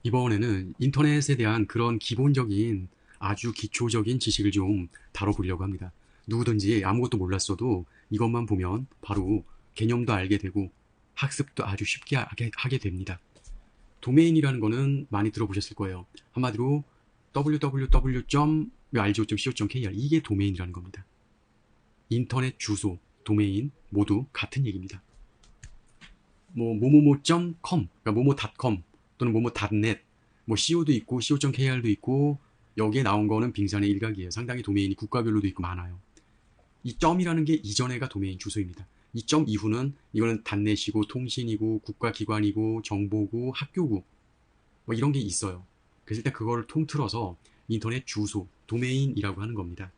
이번에는 인터넷에 대한 그런 기본적인 아주 기초적인 지식을 좀 다뤄보려고 합니다. 누구든지 아무것도 몰랐어도 이것만 보면 바로 개념도 알게 되고 학습도 아주 쉽게 하게 됩니다. 도메인이라는 거는 많이 들어보셨을 거예요. 한마디로 www.rgo.co.kr 이게 도메인이라는 겁니다. 인터넷 주소, 도메인 모두 같은 얘기입니다. 뭐뭐뭐.com, 그러니까 뭐뭐.com 또는 뭐뭐.net, 뭐 co도 있고 co.kr도 있고 여기에 나온 거는 빙산의 일각이에요. 상당히 도메인이 국가별로도 있고 많아요. 이 점이라는 게 이전에가 도메인 주소입니다. 이 점 이후는 이거는 단넷이고 통신이고 국가기관이고 정보고 학교고 뭐 이런 게 있어요. 그래서 일단 그거를 통틀어서 인터넷 주소, 도메인이라고 하는 겁니다.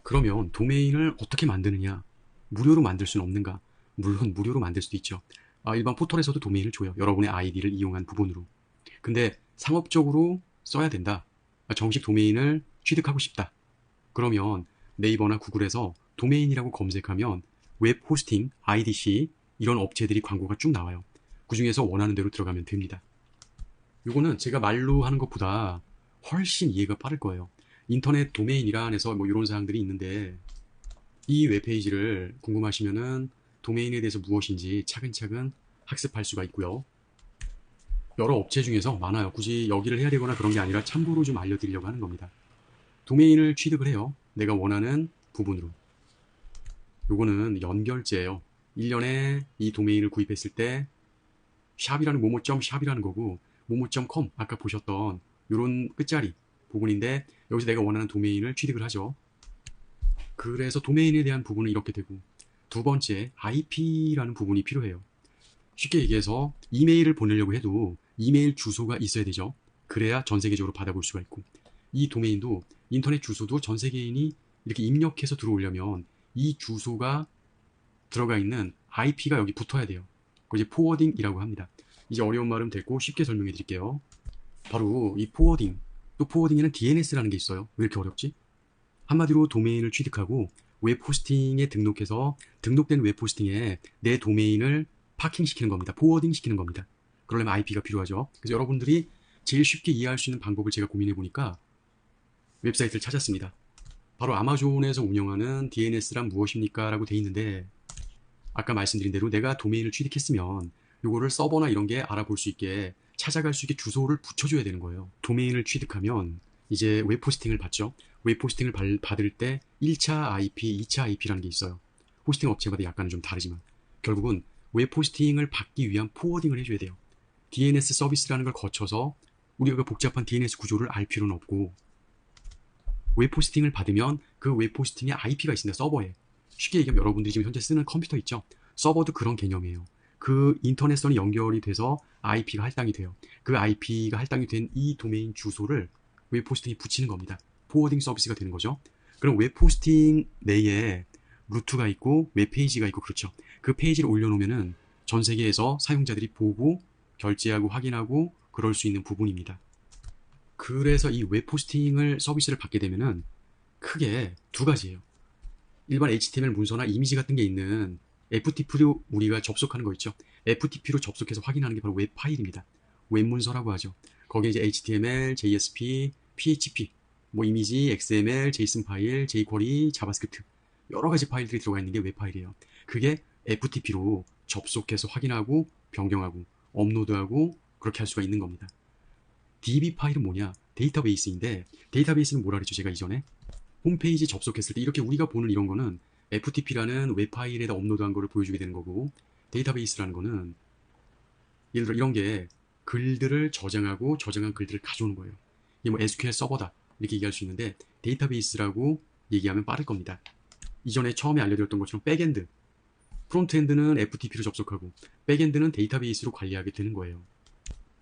그러면 도메인을 어떻게 만드느냐? 무료로 만들 수는 없는가? 물론 무료로 만들 수도 있죠. 일반 포털에서도 도메인을 줘요. 여러분의 아이디를 이용한 부분으로. 근데 상업적으로 써야 된다. 정식 도메인을 취득하고 싶다. 그러면 네이버나 구글에서 도메인이라고 검색하면 웹 호스팅, IDC 이런 업체들이 광고가 쭉 나와요. 그 중에서 원하는 대로 들어가면 됩니다. 요거는 제가 말로 하는 것보다 훨씬 이해가 빠를 거예요. 인터넷 도메인이라 해서 뭐 이런 사항들이 있는데 이 웹페이지를 궁금하시면은 도메인에 대해서 무엇인지 차근차근 학습할 수가 있고요. 여러 업체 중에서 많아요. 굳이 여기를 해야 되거나 그런 게 아니라 참고로 좀 알려드리려고 하는 겁니다. 도메인을 취득을 해요. 내가 원하는 부분으로. 요거는 연결제예요. 1년에 이 도메인을 구입했을 때 샵이라는 모모.샵이라는 거고 모모.com 아까 보셨던 요런 끝자리 부분인데 여기서 내가 원하는 도메인을 취득을 하죠. 그래서 도메인에 대한 부분은 이렇게 되고 두 번째 IP라는 부분이 필요해요. 쉽게 얘기해서 이메일을 보내려고 해도 이메일 주소가 있어야 되죠. 그래야 전 세계적으로 받아볼 수가 있고 이 도메인도 인터넷 주소도 전 세계인이 이렇게 입력해서 들어오려면 이 주소가 들어가 있는 IP가 여기 붙어야 돼요. 그걸 이제 포워딩이라고 합니다. 이제 어려운 말은 됐고 쉽게 설명해 드릴게요. 바로 이 포워딩, 또 포워딩에는 DNS라는 게 있어요. 왜 이렇게 어렵지? 한마디로 도메인을 취득하고 웹 호스팅에 등록해서 등록된 웹 호스팅에 내 도메인을 파킹시키는 겁니다. 포워딩 시키는 겁니다. 그러려면 IP가 필요하죠. 그래서 여러분들이 제일 쉽게 이해할 수 있는 방법을 제가 고민해 보니까 웹사이트를 찾았습니다. 바로 아마존에서 운영하는 DNS란 무엇입니까? 라고 돼 있는데 아까 말씀드린 대로 내가 도메인을 취득했으면 요거를 서버나 이런 게 알아볼 수 있게 찾아갈 수 있게 주소를 붙여줘야 되는 거예요. 도메인을 취득하면 이제 웹 호스팅을 받죠. 웹 호스팅을 받을 때 1차 IP, 2차 IP라는 게 있어요. 호스팅 업체마다 약간은 좀 다르지만 결국은 웹 호스팅을 받기 위한 포워딩을 해줘야 돼요. DNS 서비스라는 걸 거쳐서 우리가 그 복잡한 DNS 구조를 알 필요는 없고 웹 호스팅을 받으면 그 웹 호스팅에 IP가 있습니다. 서버에. 쉽게 얘기하면 여러분들이 지금 현재 쓰는 컴퓨터 있죠? 서버도 그런 개념이에요. 그 인터넷선이 연결이 돼서 IP가 할당이 돼요. 그 IP가 할당이 된 이 도메인 주소를 웹 호스팅에 붙이는 겁니다. 포워딩 서비스가 되는 거죠. 그럼 웹 호스팅 내에 루트가 있고 웹페이지가 있고 그렇죠. 그 페이지를 올려놓으면은 전 세계에서 사용자들이 보고 결제하고 확인하고 그럴 수 있는 부분입니다. 그래서 이 웹 호스팅을 서비스를 받게 되면은 크게 두 가지예요. 일반 HTML 문서나 이미지 같은 게 있는 FTP로 우리가 접속하는 거 있죠. FTP로 접속해서 확인하는 게 바로 웹 파일입니다. 웹 문서라고 하죠. 거기에 이제 HTML, JSP, PHP, 뭐 이미지, XML, JSON 파일, jQuery, 자바스크립트 여러 가지 파일들이 들어가 있는 게 웹 파일이에요. 그게 FTP로 접속해서 확인하고 변경하고 업로드하고 그렇게 할 수가 있는 겁니다. DB 파일은 뭐냐? 데이터베이스인데 데이터베이스는 뭐라 그랬죠? 제가 이전에 홈페이지 접속했을 때 이렇게 우리가 보는 이런 거는 FTP라는 웹 파일에다 업로드한 거를 보여주게 되는 거고 데이터베이스라는 거는 예를 들어 이런 게 글들을 저장하고 저장한 글들을 가져오는 거예요. 이게 뭐 SQL 서버다 이렇게 얘기할 수 있는데 데이터베이스라고 얘기하면 빠를 겁니다. 이전에 처음에 알려드렸던 것처럼 백엔드, 프론트엔드는 FTP로 접속하고 백엔드는 데이터베이스로 관리하게 되는 거예요.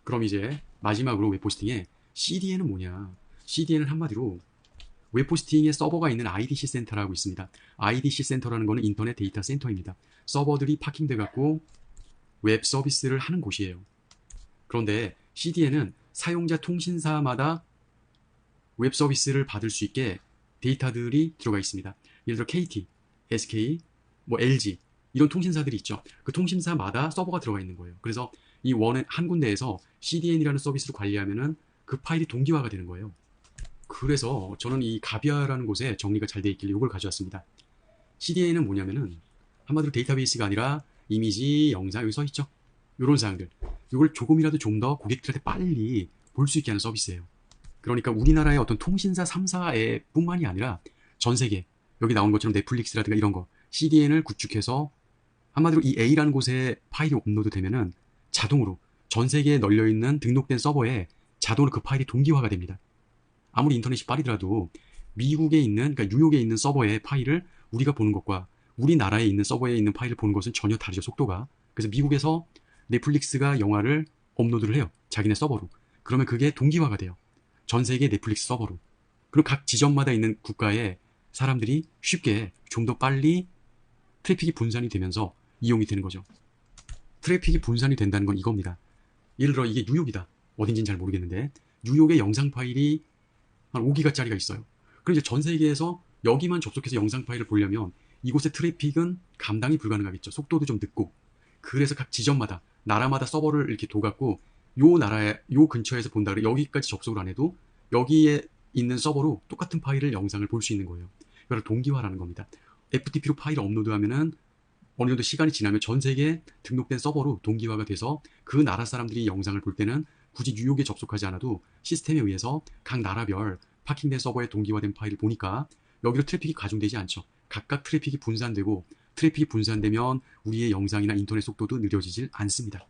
그럼 이제 마지막으로 웹호스팅에 CDN은 뭐냐? CDN은 한마디로 웹호스팅에 서버가 있는 IDC 센터라고 있습니다. IDC 센터라는 거는 인터넷 데이터 센터입니다. 서버들이 파킹돼 갖고 웹 서비스를 하는 곳이에요. 그런데 CDN은 사용자 통신사마다 웹 서비스를 받을 수 있게 데이터들이 들어가 있습니다. 예를 들어 KT, SK, 뭐 LG 이런 통신사들이 있죠. 그 통신사마다 서버가 들어가 있는 거예요. 그래서 이 원에 한 군데에서 CDN이라는 서비스를 관리하면은 그 파일이 동기화가 되는 거예요. 그래서 저는 이 가비아라는 곳에 정리가 잘 돼 있길래 이걸 가져왔습니다. CDN은 뭐냐면은 한마디로 데이터베이스가 아니라 이미지, 영상 여기 써 있죠. 이런 사항들. 이걸 조금이라도 좀 더 고객들한테 빨리 볼 수 있게 하는 서비스예요. 그러니까 우리나라의 어떤 통신사 3사에 뿐만이 아니라 전 세계 여기 나온 것처럼 넷플릭스라든가 이런 거 CDN을 구축해서 한마디로 이 A라는 곳에 파일이 업로드 되면은 자동으로 전 세계에 널려있는 등록된 서버에 자동으로 그 파일이 동기화가 됩니다. 아무리 인터넷이 빠르더라도 미국에 있는, 그러니까 뉴욕에 있는 서버의 파일을 우리가 보는 것과 우리나라에 있는 서버에 있는 파일을 보는 것은 전혀 다르죠, 속도가. 그래서 미국에서 넷플릭스가 영화를 업로드를 해요. 자기네 서버로. 그러면 그게 동기화가 돼요. 전 세계 넷플릭스 서버로. 그리고 각 지점마다 있는 국가의 사람들이 쉽게 좀 더 빨리 트래픽이 분산이 되면서 이용이 되는 거죠. 트래픽이 분산이 된다는 건 이겁니다. 예를 들어 이게 뉴욕이다. 어딘지는 잘 모르겠는데 뉴욕의 영상 파일이 한 5기가짜리가 있어요. 그럼 이제 전 세계에서 여기만 접속해서 영상 파일을 보려면 이곳의 트래픽은 감당이 불가능하겠죠. 속도도 좀 늦고. 그래서 각 지점마다 나라마다 서버를 이렇게 둬갖고 요 나라의 요 근처에서 본다 그래 여기까지 접속을 안 해도 여기에 있는 서버로 똑같은 파일을 영상을 볼 수 있는 거예요. 이걸 동기화라는 겁니다. FTP로 파일을 업로드하면은 어느 정도 시간이 지나면 전 세계에 등록된 서버로 동기화가 돼서 그 나라 사람들이 영상을 볼 때는 굳이 뉴욕에 접속하지 않아도 시스템에 의해서 각 나라별 파킹된 서버에 동기화된 파일을 보니까 여기로 트래픽이 가중되지 않죠. 각각 트래픽이 분산되고 트래픽이 분산되면 우리의 영상이나 인터넷 속도도 느려지질 않습니다.